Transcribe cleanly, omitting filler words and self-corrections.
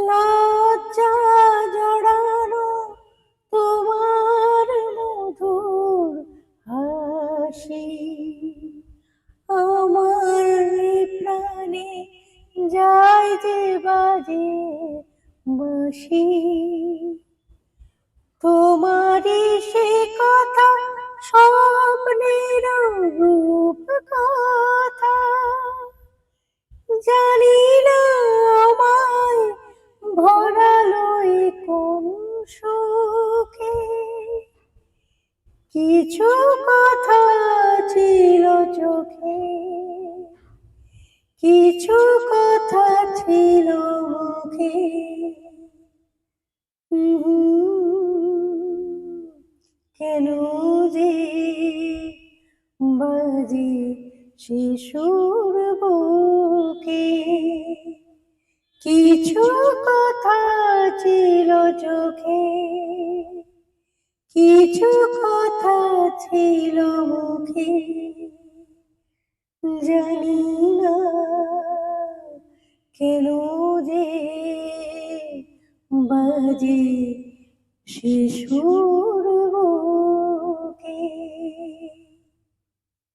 লজ্জা জড়ানো তোমার মধুর হাসি আমার প্রাণে যায় যে বাজে বাঁশি। তোমারই সে কথা স্বপ্নের রূপ কথা জানি না আমায় ভরালো কোন সুখে। কিছু কথা ছিল চোখে, কিছু কথা ছিল মুখে। কেন যে বাজে শিশুর বুকে। কিছু কথা ছিল চোখে, কিছু কথা ছিল মুখে। জানি না কেন যে বাজে শিশু